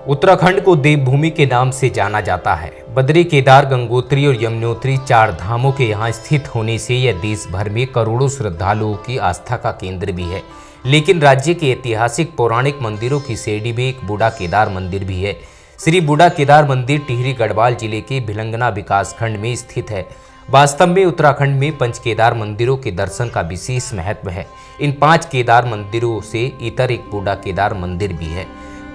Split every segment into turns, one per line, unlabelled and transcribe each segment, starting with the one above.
उत्तराखंड को देवभूमि के नाम से जाना जाता है। बद्री, केदार, गंगोत्री और यमुनोत्री 4 धामों के यहाँ स्थित होने से यह देश भर में करोड़ों श्रद्धालुओं की आस्था का केंद्र भी है। लेकिन राज्य के ऐतिहासिक पौराणिक मंदिरों की श्रेणी में एक बूढ़ा केदार मंदिर भी है। श्री बूढ़ा केदार मंदिर टिहरी गढ़वाल जिले के भिलंगना विकासखंड में स्थित है। वास्तव में उत्तराखंड में 5 केदार मंदिरों के दर्शन का विशेष महत्व है। इन 5 केदार मंदिरों से इतर एक बूढ़ा केदार मंदिर भी है।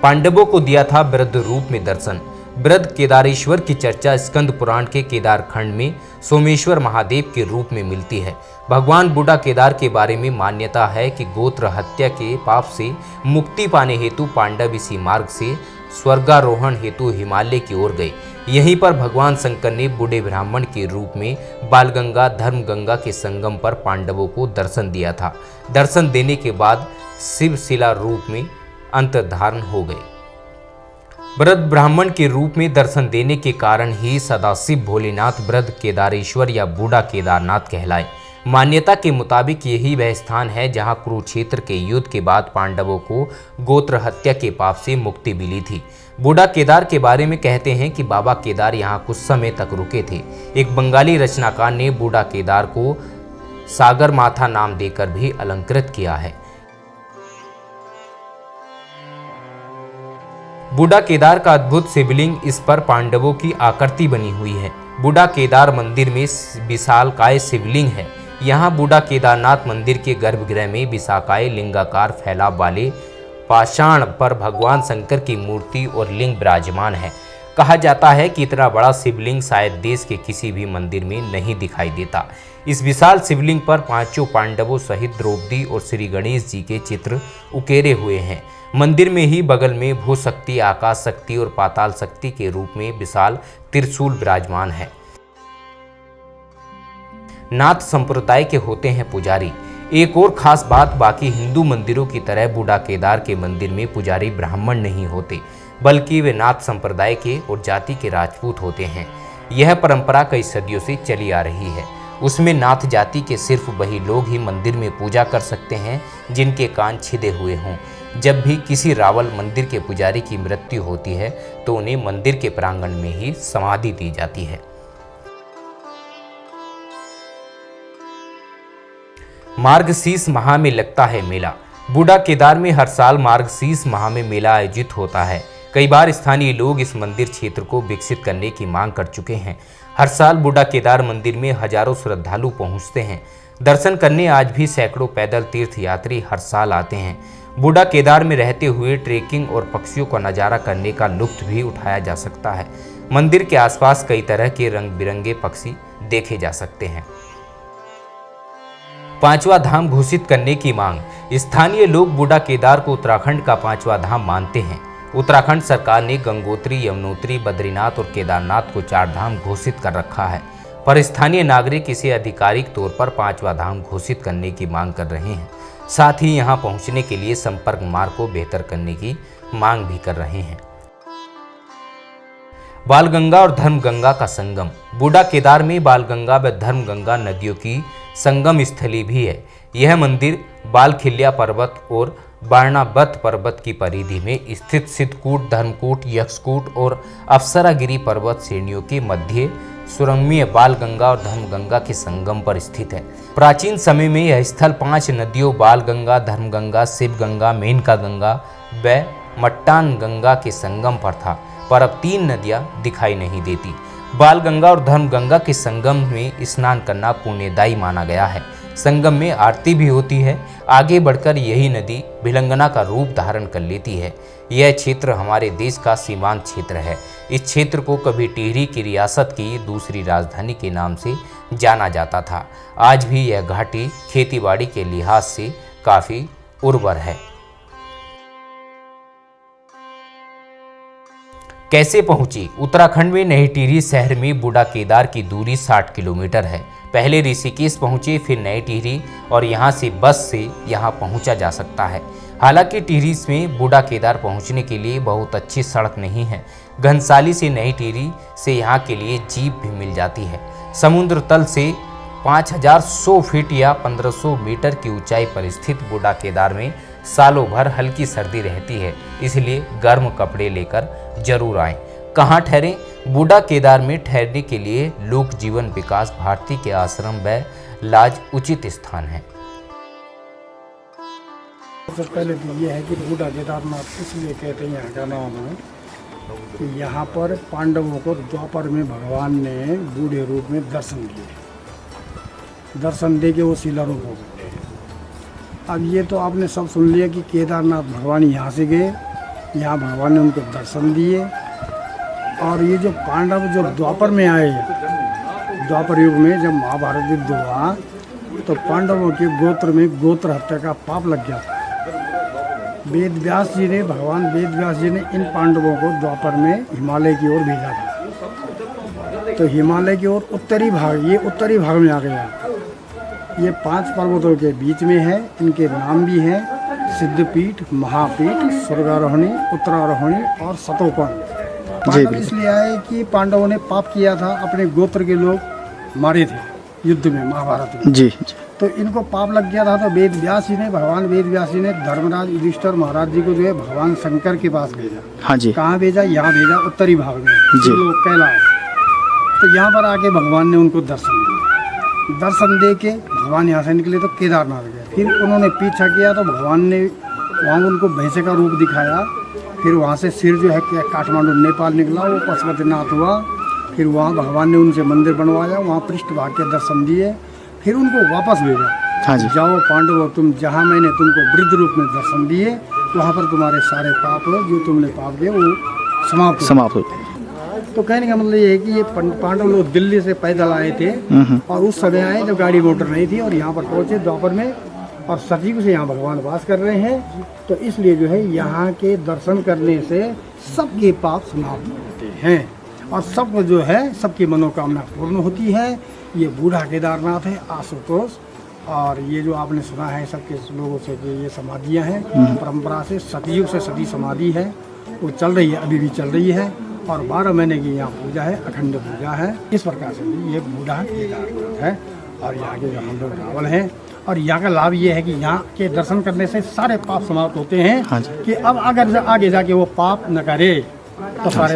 पांडवों को दिया था वृद्ध रूप में दर्शन। वृद्ध केदारेश्वर की चर्चा स्कंद पुराण के केदार खंड में सोमेश्वर महादेव के रूप में मिलती है। भगवान बूढ़ा केदार के बारे में मान्यता है कि गोत्र हत्या के पाप से मुक्ति पाने हेतु पांडव इसी मार्ग से स्वर्गारोहण हेतु हिमालय की ओर गए। यहीं पर भगवान शंकर ने बूढ़े ब्राह्मण के रूप में बालगंगा धर्म गंगा के संगम पर पांडवों को दर्शन दिया था। दर्शन देने के बाद शिव शिला रूप में अंतर्धारण हो गए। वृद्ध ब्राह्मण के रूप में दर्शन देने के कारण ही सदाशिव भोलेनाथ वृद्ध केदारेश्वर या बूढ़ा केदारनाथ कहलाए। मान्यता के मुताबिक यही वह स्थान है जहां कुरुक्षेत्र के युद्ध के बाद पांडवों को गोत्र हत्या के पाप से मुक्ति मिली थी। बूढ़ा केदार के बारे में कहते हैं कि बाबा केदार यहां कुछ समय तक रुके थे। एक बंगाली रचनाकार ने बूढ़ा केदार को सागर माथा नाम देकर भी अलंकृत किया है। बूढ़ा केदार का अद्भुत शिवलिंग, इस पर पांडवों की आकृति बनी हुई है। बूढ़ा केदार मंदिर में विशालकाय शिवलिंग है। यहाँ बूढ़ा केदारनाथ मंदिर के गर्भगृह में विशालकाय लिंगाकार फैलाव वाले पाषाण पर भगवान शंकर की मूर्ति और लिंग विराजमान है। कहा जाता है कि इतना बड़ा शिवलिंग शायद देश के किसी भी मंदिर में नहीं दिखाई देता। इस विशाल शिवलिंग पर 5 पांडवों सहित द्रौपदी और श्री गणेश जी के चित्र उकेरे हुए हैं। मंदिर में ही बगल में भू शक्ति, आकाश शक्ति और पाताल शक्ति के रूप में विशाल त्रिशूल विराजमान है। नाथ संप्रदाय के होते हैं पुजारी। एक और खास बात, बाकी हिंदू मंदिरों की तरह बूढ़ा केदार के मंदिर में पुजारी ब्राह्मण नहीं होते, बल्कि वे नाथ संप्रदाय के और जाति के राजपूत होते हैं। यह परंपरा कई सदियों से चली आ रही है। उसमें नाथ जाति के सिर्फ वही लोग ही मंदिर में पूजा कर सकते हैं जिनके कान छिदे हुए हों। जब भी किसी रावल मंदिर के पुजारी की मृत्यु होती है तो उन्हें मंदिर के प्रांगण में ही समाधि दी जाती है। मार्गशीर्ष माह में लगता है मेला। बूढ़ा केदार में हर साल मार्गशीर्ष माह में मेला आयोजित होता है। कई बार स्थानीय लोग इस मंदिर क्षेत्र को विकसित करने की मांग कर चुके हैं। हर साल बूढ़ा केदार मंदिर में हजारों श्रद्धालु पहुंचते हैं। दर्शन करने आज भी सैकड़ों पैदल तीर्थ यात्री हर साल आते हैं। बूढ़ा केदार में रहते हुए ट्रेकिंग और पक्षियों का नज़ारा करने का लुत्फ भी उठाया जा सकता है। मंदिर के आसपास कई तरह के रंग बिरंगे पक्षी देखे जा सकते हैं। 5वां धाम घोषित करने की मांग। स्थानीय लोग बूढ़ा केदार को उत्तराखंड का 5वां धाम मानते हैं। उत्तराखंड सरकार ने गंगोत्री, यमुनोत्री, बद्रीनाथ और केदारनाथ को 4 धाम घोषित कर रखा है, पर स्थानीय नागरिक इसे आधिकारिक तौर पर 5वां धाम घोषित करने की मांग कर रहे हैं। साथ ही यहां पहुंचने के लिए संपर्क मार्ग को बेहतर करने की मांग भी कर रहे हैं। बालगंगा और धर्मगंगा का संगम। बूढ़ा केदार में बालगंगा व धर्मगंगा नदियों की संगम स्थली भी है। यह मंदिर बालखिल्या पर्वत और बारणावत पर्वत की परिधि में स्थित सिद्धकूट, धर्मकूट, यक्षकूट और अप्सरागिरी पर्वत श्रेणियों के मध्य सुरम्य बालगंगा और धर्मगंगा के संगम पर स्थित है। प्राचीन समय में यह स्थल 5 नदियों बालगंगा, धर्मगंगा, शिवगंगा, मेनका गंगा व मट्टान गंगा के संगम पर था, पर अब 3 नदियां दिखाई नहीं देती। बालगंगा और धर्मगंगा के संगम में स्नान करना पुण्यदायी माना गया है। संगम में आरती भी होती है। आगे बढ़कर यही नदी भिलंगना का रूप धारण कर लेती है। यह क्षेत्र हमारे देश का सीमांत क्षेत्र है। इस क्षेत्र को कभी टिहरी की रियासत की दूसरी राजधानी के नाम से जाना जाता था। आज भी यह घाटी खेतीबाड़ी के लिहाज से काफ़ी उर्वर है। कैसे पहुंची? उत्तराखंड में नई टिहरी शहर में बूढ़ा केदार की दूरी 60 किलोमीटर है। पहले ऋषिकेश पहुंचे, फिर नई टिहरी, और यहां से बस से यहां पहुंचा जा सकता है। हालांकि टिहरी में बूढ़ा केदार पहुंचने के लिए बहुत अच्छी सड़क नहीं है। घनसाली से नई टिहरी से यहां के लिए जीप भी मिल जाती है। समुद्र तल से 5100 फीट या 1500 मीटर की ऊंचाई पर स्थित बूढ़ा केदार में सालों भर हल्की सर्दी रहती है, इसलिए गर्म कपड़े लेकर जरूर आएं। कहाँ ठहरें? बूढ़ा केदार में ठहरने के लिए लोक जीवन विकास भारती के आश्रम व लाज उचित स्थान है।
सबसे पहले तो ये है कि बूढ़ा केदारनाथ इसलिए कहते हैं यहाँ का नाम है कि यहाँ पर पांडवों को द्वापर में भगवान ने बूढ़े रूप में दर्शन दिए, दर्शन दे के वो शिला रूप हो गए। अब ये तो आपने सब सुन लिया कि केदारनाथ भगवान यहाँ से गए, यहाँ भगवान ने उनको दर्शन दिए। और ये जो पांडव जो द्वापर में आए, द्वापर युग में जब महाभारत युद्ध हुआ तो पांडवों के गोत्र में गोत्र हत्या का पाप लग गया था। वेद व्यास जी ने, भगवान वेद व्यास जी ने इन पांडवों को द्वापर में हिमालय की ओर भेजा था। तो हिमालय की ओर उत्तरी भाग, ये उत्तरी भाग में आ गया। ये 5 पर्वतों के बीच में है। इनके नाम भी हैं सिद्धपीठ, महापीठ, स्वर्गारोहणी, उत्तरारोहणी और सतोपन। पांडव इसलिए आए कि पांडवों ने पाप किया था, अपने गोत्र के लोग मारे थे युद्ध में, महाभारत में। जी। तो इनको पाप लग गया था। तो वेद व्यास जी ने, भगवान वेद व्यास जी ने धर्मराज युधिष्ठिर महाराज जी को जो है भगवान शंकर के पास भेजा। हाँ जी। कहाँ भेजा? यहाँ भेजा, उत्तरी भाग में जी, कैलाश। तो यहाँ पर आके भगवान ने उनको दर्शन दिया। दर्शन दे के भगवान यहाँ से निकले तो केदारनाथ गए। फिर उन्होंने पीछा किया तो भगवान ने वहाँ उनको भैंसे का रूप दिखाया। फिर वहाँ से सिर जो है काठमांडू नेपाल निकला, वो पशुपतिनाथ हुआ। फिर वहाँ भगवान ने उनसे मंदिर बनवाया, वहाँ पृष्ठभाग के दर्शन दिए। फिर उनको वापस भेजा। हाँ जी। जाओ पांडवों, तुम जहाँ मैंने तुमको वृद्ध रूप में दर्शन दिए, वहाँ पर तुम्हारे सारे पाप जो तुमने पाप किए वो समाप्त हो। तो कहने का मतलब ये है कि ये पांडव लोग दिल्ली से पैदल आए थे और उस समय आए जब गाड़ी मोटर नहीं थी, और यहाँ पर पहुँचे द्वापर में, और सतयुग से यहाँ भगवान वास कर रहे हैं। तो इसलिए जो है यहाँ के दर्शन करने से सबके पाप समाप्त होते हैं और सबको जो है सबकी मनोकामना पूर्ण होती है। ये बूढ़ा केदारनाथ है, आशुतोष। और ये जो आपने सुना है सबके लोगों से कि ये समाधियाँ हैं, परंपरा से सतयुग से सती समाधि है, वो चल रही है, अभी भी चल रही है। और 12 महीने की यहाँ पूजा है, अखंड पूजा है। इस प्रकार से ये बूढ़ा केदारनाथ है। और यहाँ के जो हम लोग रावल हैं, और यहाँ का लाभ ये है कि यहाँ के दर्शन करने से सारे पाप समाप्त होते हैं। हाँ कि अब अगर आगे जाके वो पाप न करे तो सारे